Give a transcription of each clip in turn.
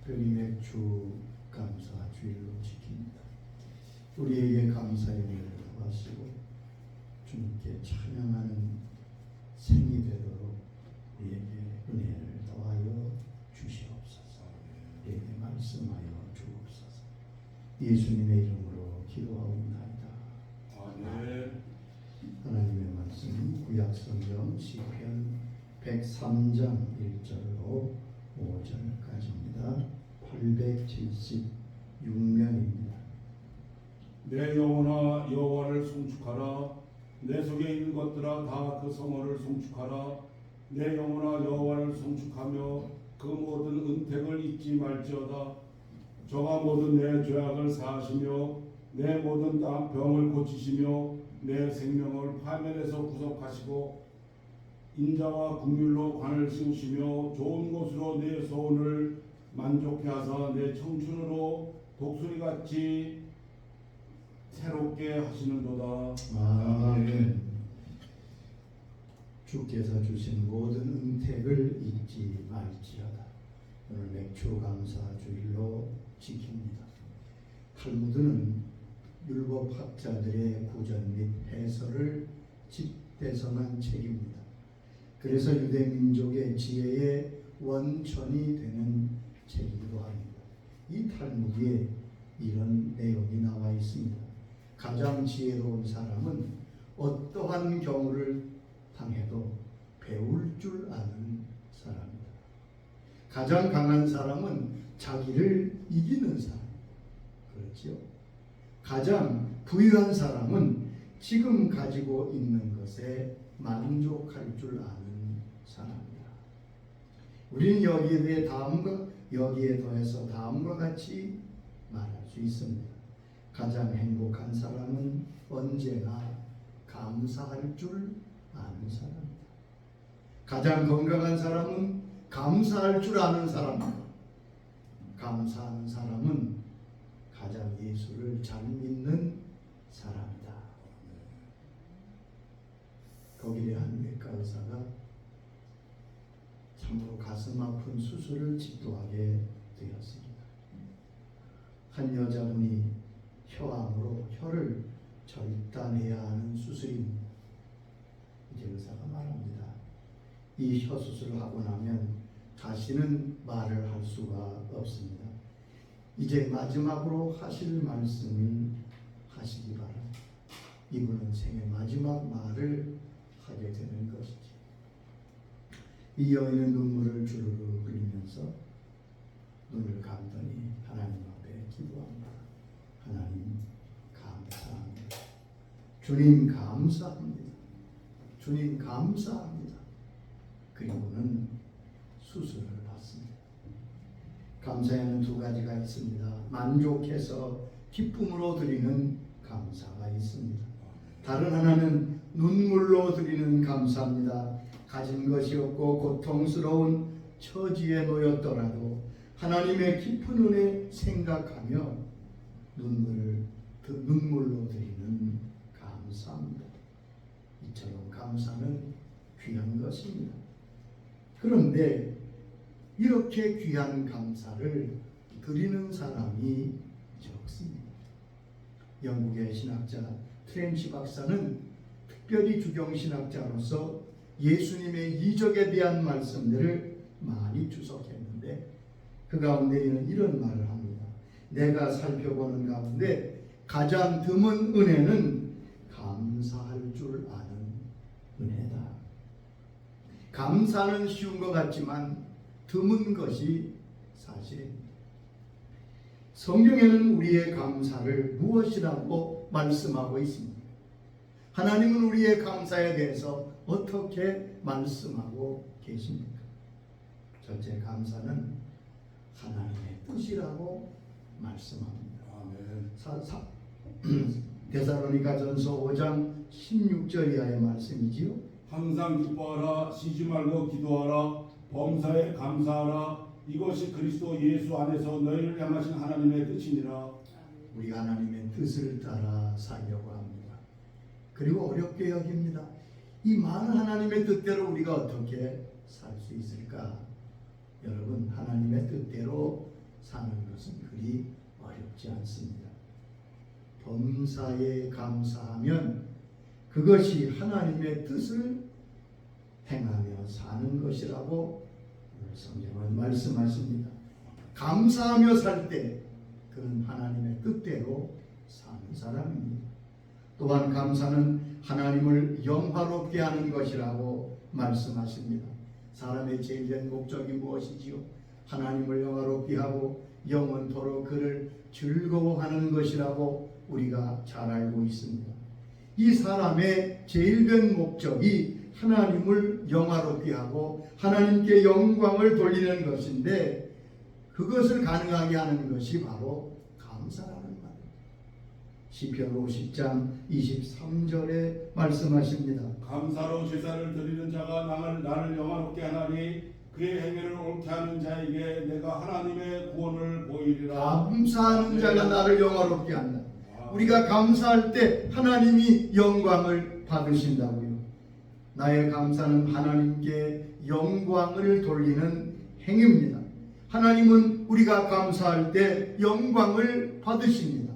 특별히 맥주 감사 주일로 지킵니다. 우리에게 감사의 은혜를 더하시고 주님께 찬양하는 생이 되도록 우리에게 은혜를 더하여 주시옵소서. 우리에게 말씀하여 주옵소서. 예수님의 이름으로 기도하옵나이다. 아멘. 하나님의 말씀 구약성경 시편 103장 1절로 5절까지입니다. 876면입니다. 내 영혼아 여호와를 송축하라. 내 속에 있는 것들아 다 그 성호를 송축하라. 내 영혼아 여호와를 송축하며 그 모든 은택을 잊지 말지어다. 저가 모든 내 죄악을 사하시며 내 모든 병을 고치시며 내 생명을 파멸에서 구속하시고 인자와 긍휼로 관을 씌우시며 좋은 곳으로 내 소원을 만족케 하사 내 청춘으로 독수리같이 새롭게 하시는도다. 아멘. 주께서 주신 모든 은택을 잊지 말지어다. 오늘 맥주 감사 주일로 지킵니다. 탈무드는 율법학자들의 구전 및 해설을 집대성한 책입니다. 그래서 유대 민족의 지혜의 원천이 되는 책이기도 합니다. 이 탈무드에 이런 내용이 나와 있습니다. 가장 지혜로운 사람은 어떠한 경우를 당해도 배울 줄 아는 사람이다. 가장 강한 사람은 자기를 이기는 사람. 그렇지요? 가장 부유한 사람은 지금 가지고 있는 것에 만족할 줄 아는 사람이다. 우리는 여기에 더해서 다음과 같이 말할 수 있습니다. 가장 행복한 사람은 언제나 감사할 줄 아는 사람이다. 가장 건강한 사람은 감사할 줄 아는 사람이다. 감사하는 사람은 가장 예수를 잘 믿는 사람이다. 독일의 한 외과 의사가 참으로 가슴 아픈 수술을 집도하게 되었습니다. 한 여자분이 혀암으로 혀를 절단해야 하는 수술입니다. 이제 의사가 말합니다. 이 혀 수술을 하고 나면 다시는 말을 할 수가 없습니다. 이제 마지막으로 하실 말씀을 하시기 바랍니다. 이분은 생애 마지막 말을 하게 되는 것이지. 이 여인은 눈물을 주르르 흘리면서 눈을 감더니 하나님 앞에 기도합니다. 하나님 감사합니다. 주님 감사합니다. 주님 감사합니다. 그리고는 수술을 받습니다. 감사에는 두 가지가 있습니다. 만족해서 기쁨으로 드리는 감사가 있습니다. 다른 하나는 눈물로 드리는 감사입니다. 가진 것이 없고 고통스러운 처지에 놓였더라도 하나님의 깊은 은혜 생각하며 눈물로 드리는 감사입니다. 이처럼 감사는 귀한 것입니다. 그런데 이렇게 귀한 감사를 드리는 사람이 적습니다. 영국의 신학자 트렌치 박사는 특별히 주경신학자로서 예수님의 이적에 대한 말씀들을 많이 주석했는데 그 가운데에는 이런 말을 합니다. 내가 살펴보는 가운데 가장 드문 은혜는 감사할 줄 아는 은혜다. 감사는 쉬운 것 같지만 드문 것이 사실입니다. 성경에는 우리의 감사를 무엇이라고 말씀하고 있습니다. 하나님은 우리의 감사에 대해서 어떻게 말씀하고 계십니까? 첫째, 감사는 하나님의 뜻이라고 말씀합니다. 데살로니가전서 5장 16절 이하의 말씀이지요. 항상 기뻐하라. 쉬지 말고 기도하라. 범사에 감사하라. 이것이 그리스도 예수 안에서 너희를 향하신 하나님의 뜻이니라. 우리 하나님의 뜻을 따라 살려고 합니다. 그리고 어렵게 여깁니다. 이 많은 하나님의 뜻대로 우리가 어떻게 살 수 있을까? 여러분, 하나님의 뜻대로 일이 어렵지 않습니다. 범사에 감사하면 그것이 하나님의 뜻을 행하며 사는 것이라고 오늘 성경은 말씀하십니다. 감사하며 살 때 그는 하나님의 뜻대로 사는 사람입니다. 또한 감사는 하나님을 영화롭게 하는 것이라고 말씀하십니다. 사람의 제일된 목적이 무엇이지요? 하나님을 영화롭게 하고 영원토록 그를 즐거워하는 것이라고 우리가 잘 알고 있습니다. 이 사람의 제일된 목적이 하나님을 영화롭게 하고 하나님께 영광을 돌리는 것인데, 그것을 가능하게 하는 것이 바로 감사라는 말입니다. 시편 50장 23절에 말씀하십니다. 감사로 제사를 드리는 자가 나를 영화롭게 하나니 그의 행위를 옳게 하는 자에게 내가 하나님의 구원을 보이리라. 감사하는 자가 나를 영화롭게 한다. 우리가 감사할 때 하나님이 영광을 받으신다고요. 나의 감사는 하나님께 영광을 돌리는 행위입니다. 하나님은 우리가 감사할 때 영광을 받으십니다.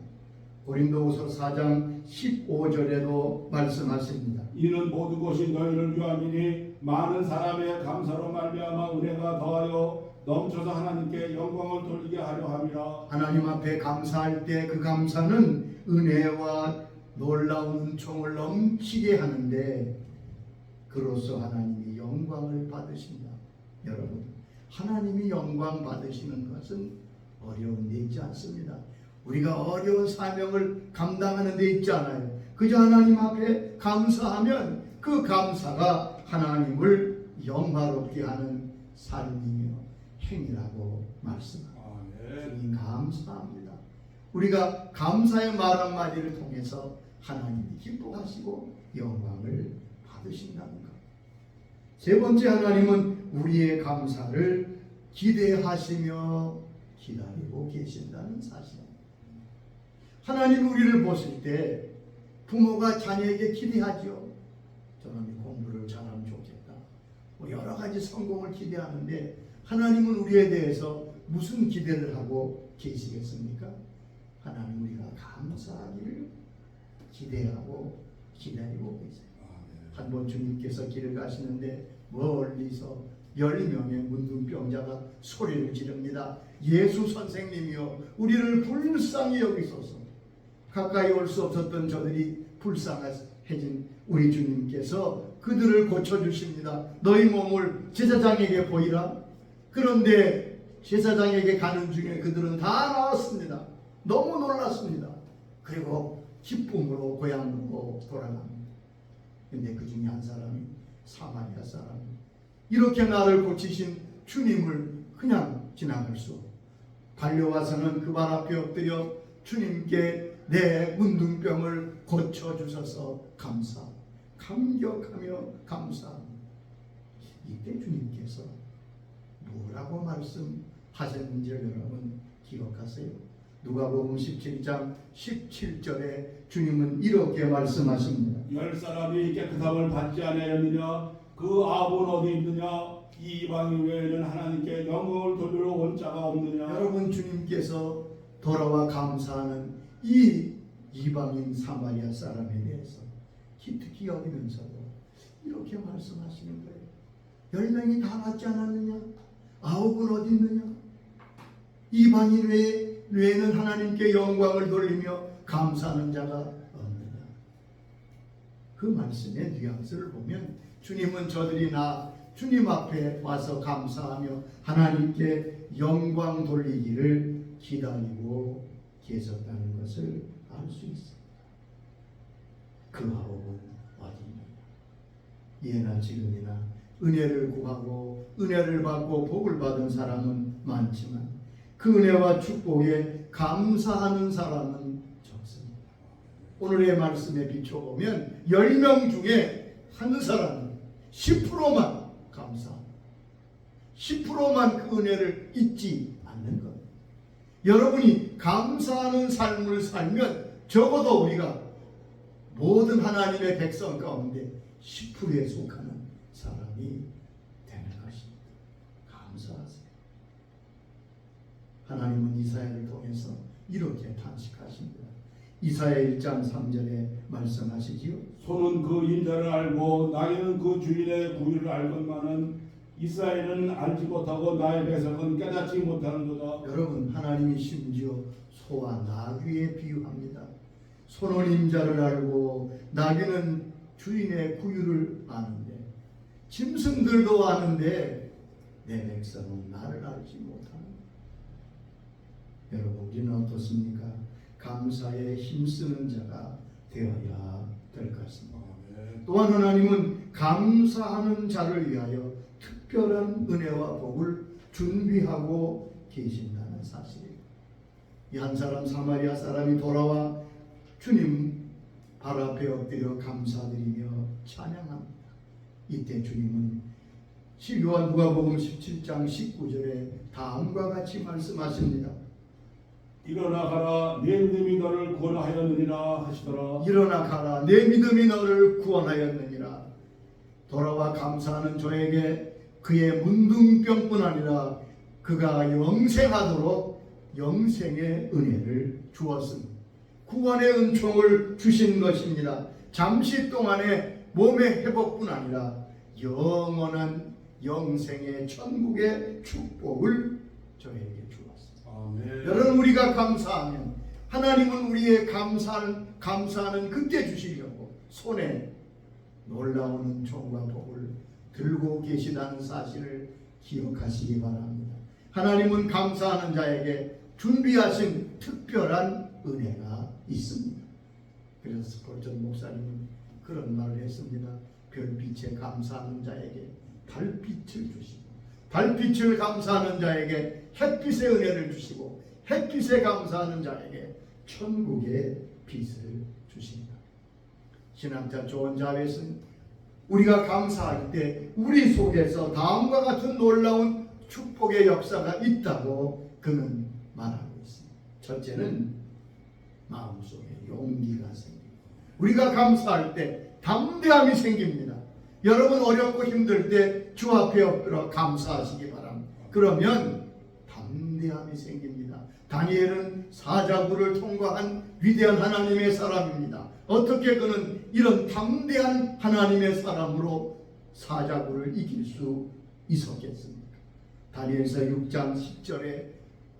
고린도후서 4장 15절에도 말씀하십니다. 이는 모든 것이 너희를 위함이니 많은 사람의 감사로 말미암아 은혜가 더하여 넘쳐서 하나님께 영광을 돌리게 하려 함이라. 하나님 앞에 감사할 때 그 감사는 은혜와 놀라운 은총을 넘치게 하는데, 그로써 하나님이 영광을 받으신다. 여러분, 하나님이 영광 받으시는 것은 어려운 데 있지 않습니다. 우리가 어려운 사명을 감당하는 데 있지 않아요. 그저 하나님 앞에 감사하면 그 감사가 하나님을 영화롭게 하는 삶이며 행위라고 말씀합니다. 주님 감사합니다. 우리가 감사의 말 한마디를 통해서 하나님이 기뻐하시고 영광을 받으신다는 것. 세 번째, 하나님은 우리의 감사를 기대하시며 기다리고 계신다는 사실입니다. 하나님 우리를 보실 때 부모가 자녀에게 기대하죠. 저놈이 공부를 잘하면 좋겠다. 여러 가지 성공을 기대하는데 하나님은 우리에 대해서 무슨 기대를 하고 계시겠습니까? 하나님 우리가 감사하기를 기대하고 기다리고 계세요. 한 번 주님께서 길을 가시는데 멀리서 10명의 문둥병자가 소리를 지릅니다. 예수 선생님이여, 우리를 불쌍히 여기소서. 가까이 올 수 없었던 저들이 불쌍해진 우리 주님께서 그들을 고쳐주십니다. 너희 몸을 제사장에게 보이라. 그런데 제사장에게 가는 중에 그들은 다 나왔습니다. 너무 놀랐습니다. 그리고 기쁨으로 고향으로 돌아갑니다. 근데 그 중에 한 사람이 사마리아 사람, 이렇게 나를 고치신 주님을 그냥 지나갈 수 없고, 달려와서는 그 발 앞에 엎드려 주님께 내 문둥병을 고쳐주셔서 감격하며 감사합니다. 이때 주님께서 뭐라고 말씀하셨는지를 여러분 기억하세요? 누가복음 17장 17절에 주님은 이렇게 말씀하십니다. 10사람이 깨끗함을 받지 아니하였느냐? 그 아본 어디 있느냐? 이 이방인 외에는 하나님께 영광을 돌리러 온 자가 없느냐? 여러분, 주님께서 돌아와 감사하는 이 이방인 사마리아 사람에 대해서 기특히 여기면서도 이렇게 말씀하시는 거예요. 10명이 다 받지 않았느냐? 9은 어디 있느냐? 이방인 외에는 하나님께 영광을 돌리며 감사하는 자가 없느냐? 그 말씀의 뉘앙스를 보면 주님은 저들이 주님 앞에 와서 감사하며 하나님께 영광 돌리기를 기다리고 계셨다는 것을 알 수 있습니다. 그 아홉은 어디입니까? 예나 지금이나 은혜를 구하고 은혜를 받고 복을 받은 사람은 많지만 그 은혜와 축복에 감사하는 사람은 적습니다. 오늘의 말씀에 비춰보면 10명 중에 한 사람은 10%만 감사합니다. 10%만 그 은혜를 잊지 않는 것. 여러분이 감사하는 삶을 살면 적어도 우리가 모든 하나님의 백성 가운데 10%에 속하는 사람이 되는 것입니다. 감사하세요. 하나님은 이사야를 통해서 이렇게 탄식하십니다. 이사야 1장 3절에 말씀하시지요. 소는 그 임자를 알고 나귀는 그 주인의 구유를 알건만은 이스라엘은 알지 못하고 나의 백성은 깨닫지 못하는도다. 여러분, 하나님이 심지어 소와 나귀에 비유합니다. 소는 임자를 알고 나귀는 주인의 구유를 아는데, 짐승들도 아는데 내 백성은 나를 알지 못하는. 여러분, 우리는 어떻습니까? 감사에 힘쓰는 자가 되어야 될 것입니다. 또한 하나님은 감사하는 자를 위하여 특별한 은혜와 복을 준비하고 계신다는 사실이에요. 이 한 사람 사마리아 사람이 돌아와 주님 발 앞에 엎드려 감사드리며 찬양합니다. 이때 주님은 요한 누가복음 17장 19절에 다음과 같이 말씀하십니다. 일어나 가라 내 믿음이 너를 구원하였느니라 하시더라. 일어나 가라 내 믿음이 너를 구원하였느니라. 돌아와 감사하는 저에게 그의 문둥병뿐 아니라 그가 영생하도록 영생의 은혜를 주었습니다. 구원의 은총을 주신 것입니다. 잠시 동안의 몸의 회복뿐 아니라 영원한 영생의 천국의 축복을 저에게 주었습니다. 아멘. 여러분, 우리가 감사하면 하나님은 우리의 감사하는 그때 주시려고 손에 놀라운 은총과 복을 들고 계시다는 사실을 기억하시기 바랍니다. 하나님은 감사하는 자에게 준비하신 특별한 은혜가 있습니다. 그래서 스콜전 목사님은 그런 말을 했습니다. 별빛에 감사하는 자에게 달빛을 주시고, 달빛을 감사하는 자에게 햇빛의 은혜를 주시고, 햇빛에 감사하는 자에게 천국의 빛을 주신다. 신학자 존 자вет은 우리가 감사할 때 우리 속에서 다음과 같은 놀라운 축복의 역사가 있다고 그는 말하고 있습니다. 첫째는 마음속에 용기가 생깁니다. 우리가 감사할 때 담대함이 생깁니다. 여러분, 어렵고 힘들 때 주 앞에 엎드려 감사하시기 바랍니다. 그러면 담대함이 생깁니다. 다니엘은 사자굴을 통과한 위대한 하나님의 사람입니다. 어떻게 그는 이런 담대한 하나님의 사람으로 사자굴을 이길 수 있었겠습니까? 다니엘서 6장 10절에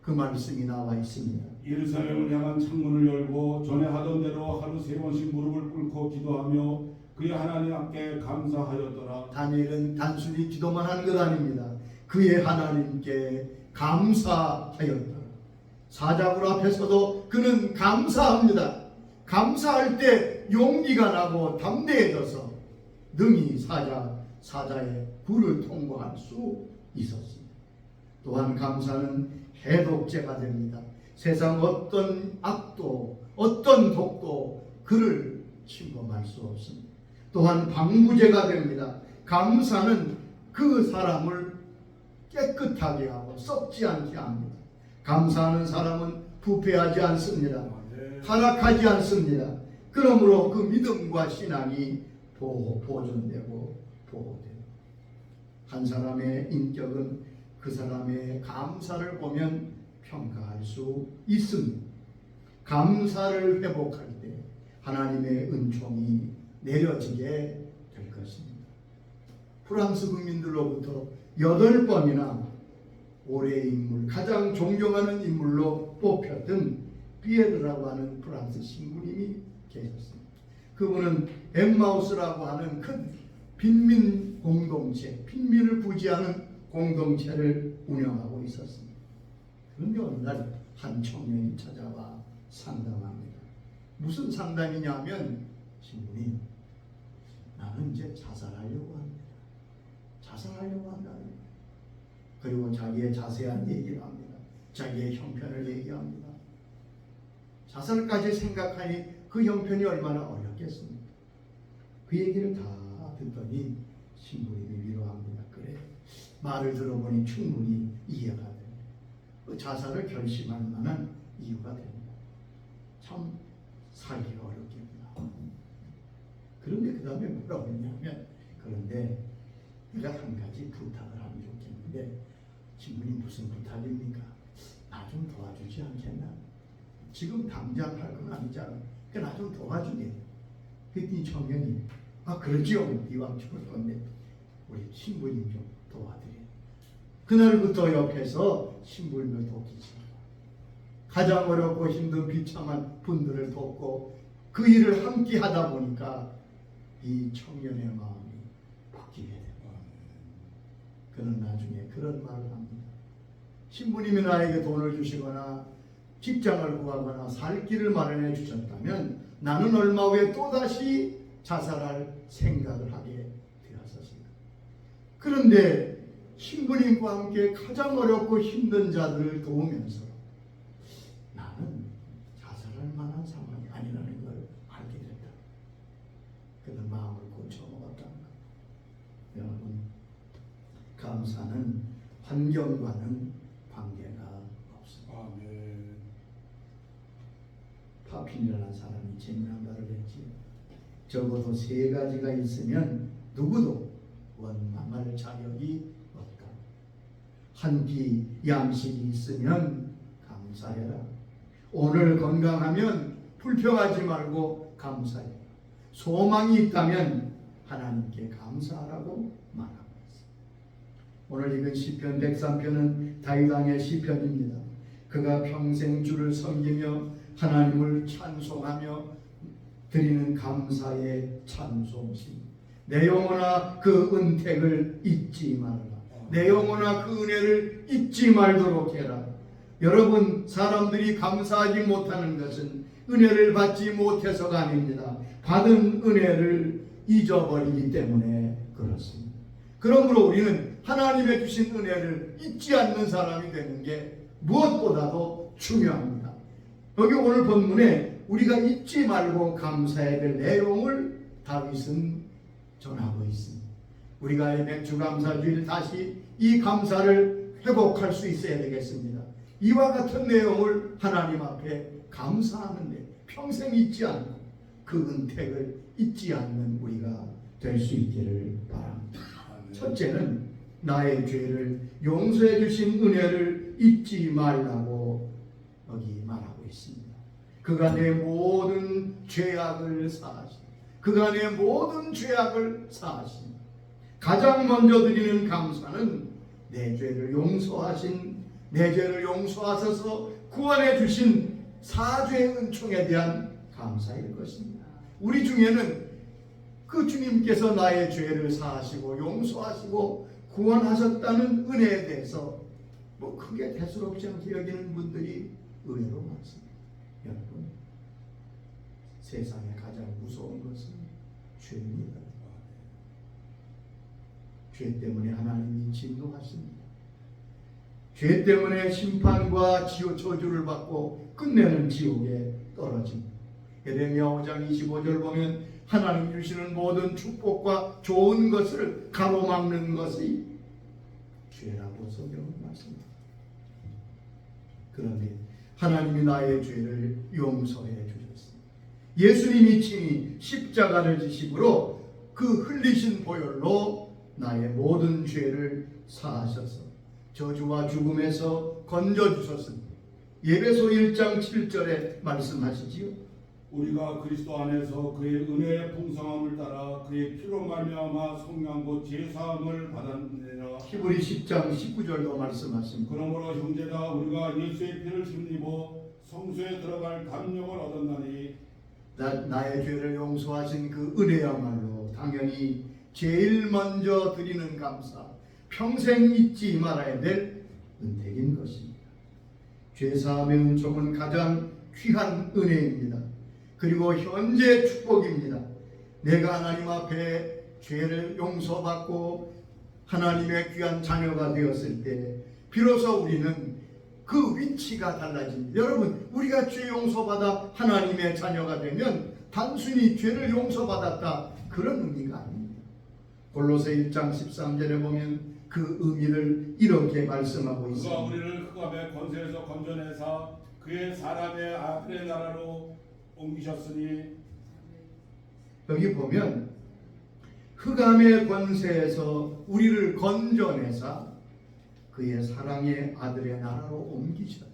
그 말씀이 나와 있습니다. 예루살렘을 향한 창문을 열고 전에 하던 대로 하루 3번씩 무릎을 꿇고 기도하며 그의 하나님 앞에 감사하였더라. 다니엘은 단순히 기도만 한 것 아닙니다. 그의 하나님께 감사하였더라. 사자굴 앞에서도 그는 감사합니다. 감사할 때 용기가 나고 담대해져서 능히 사자의 굴을 통과할 수 있었습니다. 또한 감사는 해독제가 됩니다. 세상 어떤 악도 어떤 독도 그를 침범할 수 없습니다. 또한 방부제가 됩니다. 감사는 그 사람을 깨끗하게 하고 썩지 않게 합니다. 감사하는 사람은 부패하지 않습니다. 타락하지 않습니다. 그러므로 그 믿음과 신앙이 보존되고 보호됩니다. 한 사람의 인격은 그 사람의 감사를 보면 평가할 수 있습니다. 감사를 회복할 때 하나님의 은총이 내려지게 될 것입니다. 프랑스 국민들로부터 8번이나 올해의 인물, 가장 존경하는 인물로 뽑혔던 피에르라고 하는 프랑스 신부님이 계셨습니다. 그분은 엠마우스라고 하는 큰 빈민 공동체, 빈민을 부지하는 공동체를 운영하고 있었습니다. 그런데 어느 날 한 청년이 찾아와 상담합니다. 무슨 상담이냐면, 신부님, 나는 이제 자살하려고 합니다. 자살하려고 한다는 거예요. 그리고 자기의 자세한 얘기를 합니다. 자기의 형편을 얘기합니다. 자살까지 생각하니 그 형편이 얼마나 어렵겠습니까? 그 얘기를 다 듣더니 신부님이 위로합니다. 그래, 말을 들어보니 충분히 이해가 됩니다. 그 자살을 결심할 만한 이유가 됩니다. 참 살기가 어렵겠구나. 그런데 그 다음에 뭐라고 했냐면, 그런데 내가 한 가지 부탁을 하면 좋겠는데, 신부님 무슨 부탁입니까? 나 좀 도와주지 않겠나? 지금 당장 할 건 아니잖아. 그러니까 나 좀 도와주게. 그랬더니 청년이 그러지요. 이왕 죽을 건데 우리 신부님 좀 도와드려. 그날부터 옆에서 신부님을 돕기 시작합니다. 가장 어렵고 힘든 비참한 분들을 돕고 그 일을 함께 하다 보니까 이 청년의 마음이 바뀌게 됩니다. 그는 나중에 그런 말을 합니다. 신부님이 나에게 돈을 주시거나 직장을 구하거나 살 길을 마련해 주셨다면 나는 얼마 후에 또다시 자살할 생각을 하게 되었습니다. 그런데 신부님과 함께 가장 어렵고 힘든 자들을 도우면서 나는 자살할 만한 상황이 아니라는 걸 알게 된다. 그는 마음을 고쳐먹었다는 것. 여러분, 감사는 환경과는 관계가 없습니다. 아멘. 파핀이라는 사람이 재미난 말을 했지. 적어도 3가지가 있으면 누구도 원망할 자격이 없다. 한 끼 양식이 있으면 감사해라. 오늘 건강하면 불평하지 말고 감사해라. 소망이 있다면 하나님께 감사하라고 말하고 있습니다. 오늘 읽은 시편 103편은 다윗 왕의 시편입니다. 그가 평생 주를 섬기며 하나님을 찬송하며 드리는 감사의 찬송시. 내 영혼아 그 은택을 잊지 말라. 내 영혼아 그 은혜를 잊지 말도록 해라. 여러분, 사람들이 감사하지 못하는 것은 은혜를 받지 못해서가 아닙니다. 받은 은혜를 잊어버리기 때문에 그렇습니다. 그러므로 우리는 하나님의 주신 은혜를 잊지 않는 사람이 되는 게 무엇보다도 중요합니다. 여기 오늘 본문에 우리가 잊지 말고 감사해야 될 내용을 다윗은 전하고 있습니다. 우리가 이 맥주감사주일 다시 이 감사를 회복할 수 있어야 되겠습니다. 이와 같은 내용을 하나님 앞에 감사하는데 평생 잊지 않고 그 은택을 잊지 않는 우리가 될 수 있기를 바랍니다. 첫째는 나의 죄를 용서해 주신 은혜를 잊지 말라고 여기 말하고 있습니다. 그가 내 모든 죄악을 사하신, 그가 내 모든 죄악을 사하신. 가장 먼저 드리는 감사는 내 죄를 용서하신, 내 죄를 용서하셔서 구원해 주신 사죄의 은총에 대한 감사일 것입니다. 우리 중에는 그 주님께서 나의 죄를 사하시고 용서하시고 구원하셨다는 은혜에 대해서 크게 대수롭지 않게 여기는 분들이 의외로 많습니다. 여러분, 세상에 가장 무서운 것은 죄입니다. 죄 때문에 하나님이 진노하십니다. 죄 때문에 심판과 저주를 받고 끝내는 지옥에 떨어집니다. 예레미야 5장 25절 보면 하나님 주시는 모든 축복과 좋은 것을 가로막는 것이 죄라고 성경은 말씀합니다. 그런데 하나님이 나의 죄를 용서해 주셨습니다. 예수님이 친히 십자가를 지심으로 그 흘리신 보혈로 나의 모든 죄를 사하셔서 저주와 죽음에서 건져주셨습니다. 예배소 1장 7절에 말씀하시지요. 우리가 그리스도 안에서 그의 은혜의 풍성함을 따라 그의 피로 말미암아 성령 곧 제사함을 받았느니라. 히브리 10장 19절도 말씀하십니다. 그러므로 형제가 우리가 예수의 피를 힘입어 성소에 들어갈 담력을 얻었나니 나의 죄를 용서하신 그 은혜야말로 당연히 제일 먼저 드리는 감사, 평생 잊지 말아야 될 은택인 것입니다. 죄사함의 은총은 가장 귀한 은혜입니다. 그리고 현재 축복입니다. 내가 하나님 앞에 죄를 용서받고 하나님의 귀한 자녀가 되었을 때 비로소 우리는 그 위치가 달라집니다. 여러분, 우리가 죄 용서받아 하나님의 자녀가 되면 단순히 죄를 용서받았다 그런 의미가 아닙니다. 골로새 1장 13절에 보면 그 의미를 이렇게 말씀하고 있습니다. 그가 우리를 흑암의 권세에서 건져내사 그의 사람의 아들의 나라로 옮기셨으니. 여기 보면 흑암의 권세에서 우리를 건져내사 그의 사랑의 아들의 나라로 옮기셨다.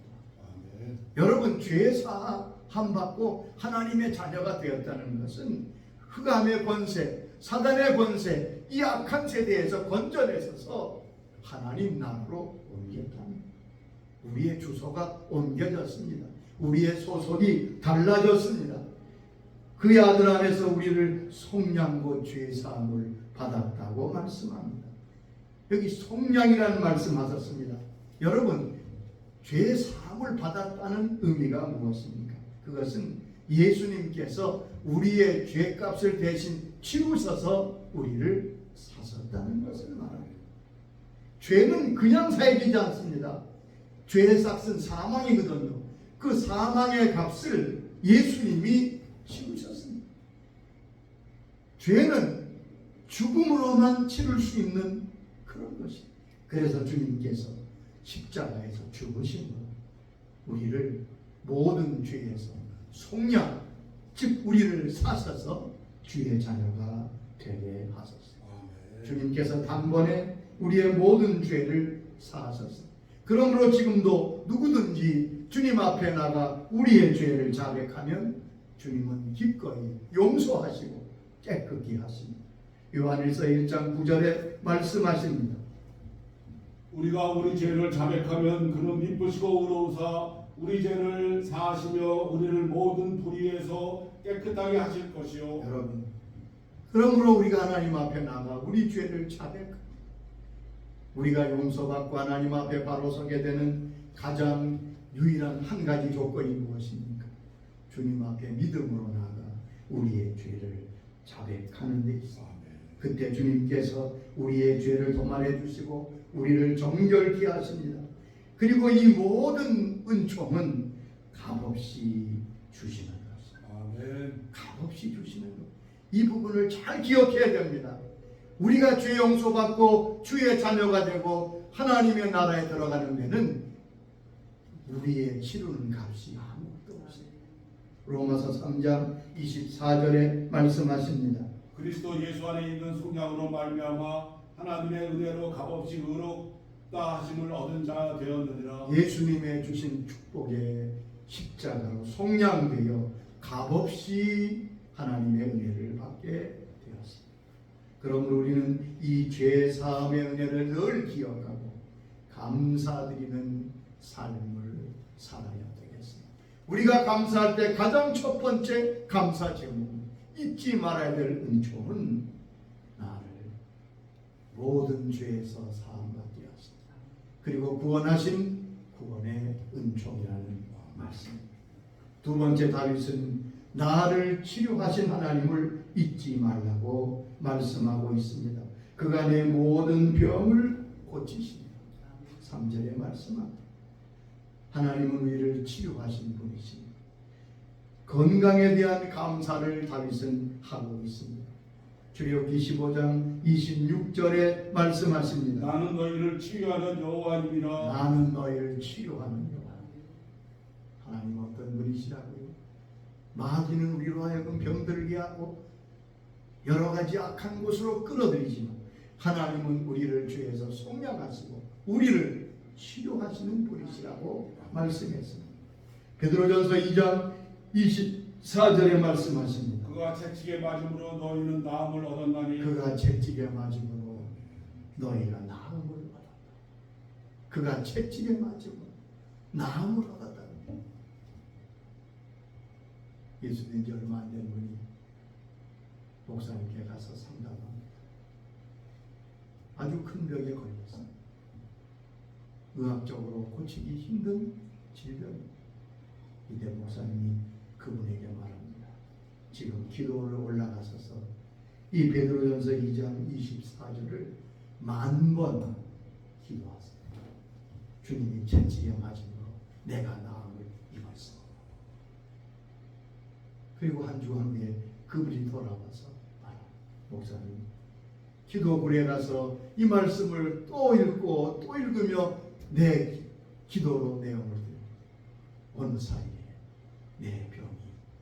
여러분, 죄 사함 받고 하나님의 자녀가 되었다는 것은 흑암의 권세, 사단의 권세, 이 악한 세대에서 건져내셔서 하나님 나라로 옮겼다는, 우리의 주소가 옮겨졌습니다. 우리의 소속이 달라졌습니다. 그의 아들 안에서 우리를 속량고 죄 사함을 받았다고 말씀합니다. 여기 속량이라는 말씀하셨습니다. 여러분, 죄 사함을 받았다는 의미가 무엇입니까? 그것은 예수님께서 우리의 죄값을 대신 치우셔서 우리를 사셨다는 것을 말합니다. 죄는 그냥 사해지지 않습니다. 죄의 삭은 사망이거든요. 그 사망의 값을 예수님이 치우셨습니다. 죄는 죽음으로만 치를 수 있는 그런 것입니다. 그래서 주님께서 십자가에서 죽으심으로 우리를 모든 죄에서 속량, 즉 우리를 사셔서 주의 자녀가 되게 하셨어요. 주님께서 단번에 우리의 모든 죄를 사하셨어요. 그러므로 지금도 누구든지 주님 앞에 나가 우리의 죄를 자백하면 주님은 기꺼이 용서하시고 깨끗게 하십니다. 요한일서 1장 9절에 말씀하십니다. 우리가 우리 죄를 자백하면 그는 미쁘시고 의로우사 우리 죄를 사하시며 우리를 모든 불의에서 깨끗하게 하실 것이요. 여러분, 그러므로 우리가 하나님 앞에 나가 우리 죄를 자백합니다. 우리가 용서받고 하나님 앞에 바로 서게 되는 가장 유일한 한 가지 조건이 무엇입니까? 주님 앞에 믿음으로 나가 우리의 죄를 자백하는 데 있습니다. 그때 주님께서 우리의 죄를 도말해 주시고 우리를 정결케 하십니다. 그리고 이 모든 은총은 값없이 주시는 것입니다. 값없이 주시는 것. 이 부분을 잘 기억해야 됩니다. 우리가 죄 용서받고 주의 자녀가 되고 하나님의 나라에 들어가는 데는 우리의 치르는 값이 아무것도 없어요. 로마서 3장 24절에 말씀하십니다. 그리스도 예수 안에 있는 속량으로 말미암아 하나님의 은혜로 값없이 의롭다 하심을 얻은 자 되었느니라. 예수님의 주신 축복에 십자가로 속량되어 값없이 하나님의 은혜를 받게 되었습니다. 그러므로 우리는 이 죄 사함의 은혜를 늘 기억하고 감사드리는 삶을 살아야 되겠습니다. 우리가 감사할 때 가장 첫 번째 감사 제목은 잊지 말아야 될 은총은 나를 모든 죄에서 사함받게 하십니다. 그리고 구원하신 구원의 은총이라는 말씀입니다. 두 번째 다윗은 나를 치료하신 하나님을 잊지 말라고 말씀하고 있습니다. 그가 내 모든 병을 고치십니다. 3절에 말씀합니다. 하나님은 우리를 치료하신 분이십니다. 건강에 대한 감사를 다윗은 하고 있습니다. 출애굽기 15장 26절에 말씀하십니다. 나는 너희를 치유하는 여호와님이라. 나는 너희를 치료하는 여호와. 하나님 어떤 분이시라고요? 마귀는 우리로 하여금 병들게 하고 여러 가지 악한 곳으로 끌어들이지만 하나님은 우리를 죄에서 속량하시고 우리를 치료하시는 분이시라고 말씀했습니다. 베드로전서 2장 24절에 말씀하십니다. 그가 채찍에 맞음으로 너희는 나음을 얻었나니. 그가 채찍에 맞음으로 너희가 나음을 받았다. 그가 채찍에 맞음으로 나음을 얻었다. 예수 된 지 얼마 안 된 분이 목사님께 가서 상담합니다. 아주 큰 병에 걸렸어요. 의학적으로 고치기 힘든 질병입니다. 이때 목사님이 그분에게 말합니다. 지금 기도를 올라가셔서 이 베드로전서 2장 24절을 10,000번 기도하세요. 주님이 채찍에 맞음으로 내가 나음을 입었어. 그리고 한 주간 후에 그분이 돌아와서 말합니다. 목사님, 기도굴에 가서 이 말씀을 또 읽고 또 읽으며 내 기도로 내용을 드려 어느 사이에 내 병이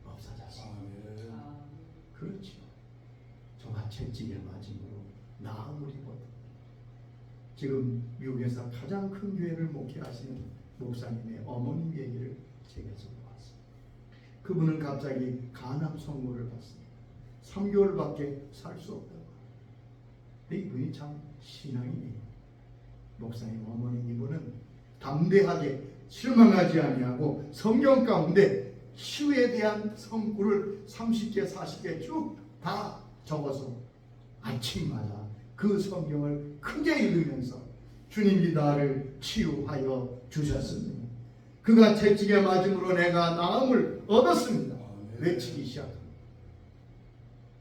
없어졌습니다. 그렇죠. 저가 채찍에 맞음으로 나음을 입었다. 지금 미국에서 가장 큰 교회를 목회하시는 목사님의 어머님 얘기를 제게서 보았습니다. 그분은 갑자기 간암 선고를 받습니다. 3개월밖에 살 수 없다고. 근데 이분이 참 신앙이네요. 목사님 어머니 이분은 담대하게 실망하지 아니하고 성경 가운데 치유에 대한 성구를 30개 40개 쭉 다 적어서 아침마다 그 성경을 크게 읽으면서 주님이 나를 치유하여 주셨습니다. 그가 채찍에 맞음으로 내가 나음을 얻었습니다. 외치기 시작합니다.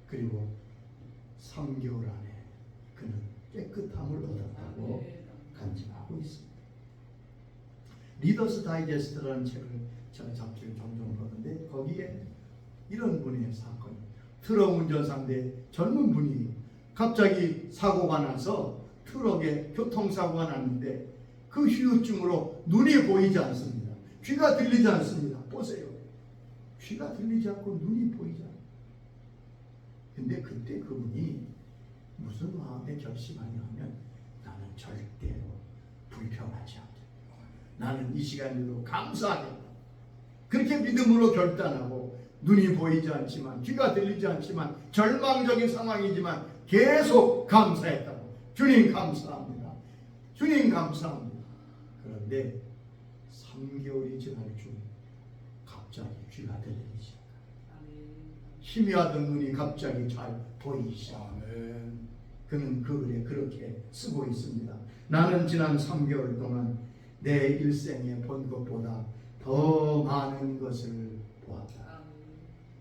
그리고 3개월 안에 그는 깨끗함을 얻었다고 간증하고 있습니다. 리더스 다이제스트라는 책을 제가 잡지를 종종 보는데 거기에 이런 분의 사건이, 트럭 운전사인데 젊은 분이 갑자기 사고가 나서 트럭에 교통사고가 났는데 그 후유증으로 눈이 보이지 않습니다. 귀가 들리지 않습니다. 보세요. 귀가 들리지 않고 눈이 보이지 않아요. 근데 그때 그분이 무슨 마음에 결심하냐면 나는 절대로 불평하지 않겠다. 나는 이 시간에도 감사하겠다. 그렇게 믿음으로 결단하고 눈이 보이지 않지만 귀가 들리지 않지만 절망적인 상황이지만 계속 감사했다고. 주님 감사합니다. 주님 감사합니다. 그런데 3개월이 지날 중 갑자기 귀가 들리기 시작합니다. 희미하던 눈이 갑자기 잘 보이기 시작합니다. 그는 그 글에 그렇게 쓰고 있습니다. 나는 지난 3개월 동안 내 일생에 본 것보다 더 많은 것을 보았다.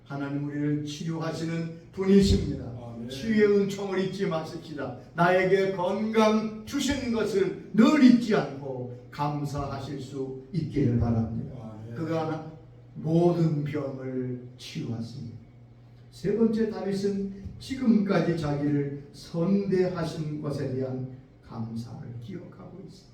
하나님 우리를 치료하시는 분이십니다. 치유의 은총을 잊지 마십시다. 나에게 건강 주신 것을 늘 잊지 않고 감사하실 수 있기를 바랍니다. 그가 모든 병을 치유하십니다. 세 번째, 다윗은 지금까지 자기를 선대하신 것에 대한 감사를 기억하고 있습니다.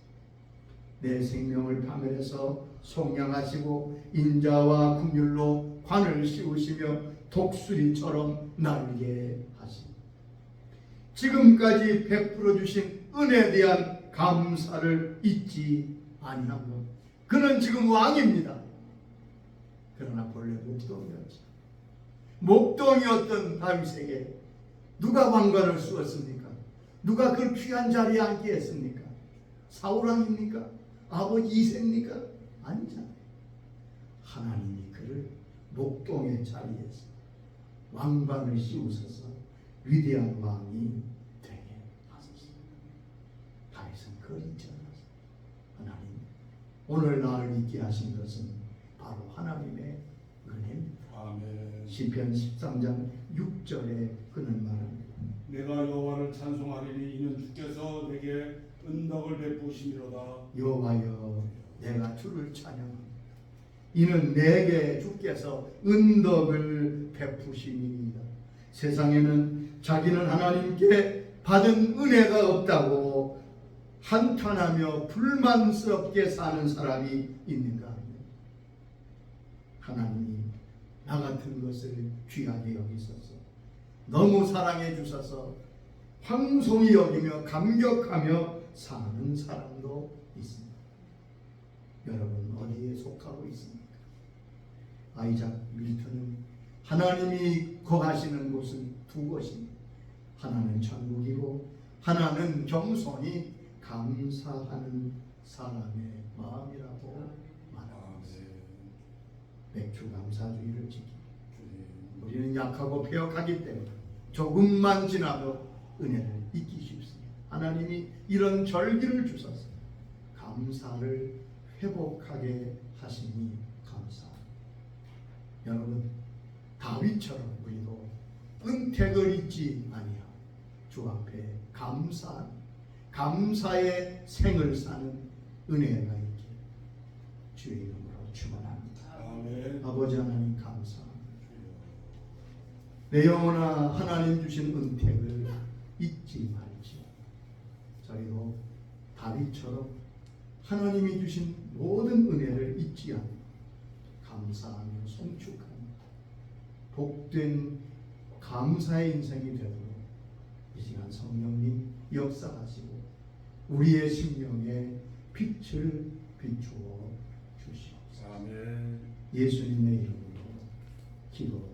내 생명을 파멸해서 속량하시고 인자와 긍휼로 관을 씌우시며 독수리처럼 날게 하십니다. 지금까지 베풀어 주신 은혜에 대한 감사를 잊지 아니하며 그는 지금 왕입니다. 그러나 본래 목동이었죠. 목동이었던 다윗에게 누가 왕관을 씌웠습니까? 누가 그 귀한 자리에 앉게 했습니까? 사울 왕입니까? 아버지 이새입니까? 아니잖아요. 하나님이 그를 목동의 자리에서 왕관을 씌우셔서 위대한 왕이 되게 하셨습니다. 다윗은 그걸 잊지 않았어요. 하나님, 오늘 나를 있게 하신 것은 바로 하나님의 은혜입니다. 아멘. 시편 13장 6절에 그는 말합니다. 내가 여호와를 찬송하리니 이는 주께서 내게 은덕을 베푸심이로다. 여호와여, 내가 주를 찬양합니다. 이는 내게 주께서 은덕을 베푸심이니이다. 세상에는 자기는 하나님께 받은 은혜가 없다고 한탄하며 불만스럽게 사는 사람이 있는가 합니다. 하나님이 나 같은 것을 귀하게 여기셔서 너무 사랑해 주셔서 황송히 여기며 감격하며 사는 사람도 있습니다. 여러분 어디에 속하고 있습니까? 아이작 밀턴은 하나님이 거하시는 곳은 두 곳입니다. 하나는 천국이고 하나는 겸손히 감사하는 사람의 마음이라고 말하고 있습니다. 맥주 감사주의를 지키고 우리는 약하고 폐역하기 때문에 조금만 지나도 은혜를 잊기 쉽습니다. 하나님이 이런 절기를 주셔서 감사를 회복하게 하시니 감사합니다. 여러분 다윗처럼 우리도 은택을 잊지 아니하고 주 앞에 감사의 생을 사는 은혜가 있기를 주의 이름으로 축원합니다. 아멘. 아버지 하나님 감사합니다. 내 영혼아 하나님 주신 은택을 잊지 말지어. 저희도 다윗처럼 하나님이 주신 모든 은혜를 잊지 않고 감사하며 송축하며 복된 감사의 인생이 되도록 이 시간 성령님 역사하시고 우리의 심령에 빛을 비추어 주시옵소서. 아멘. 예수님의 이름으로 기도합니다.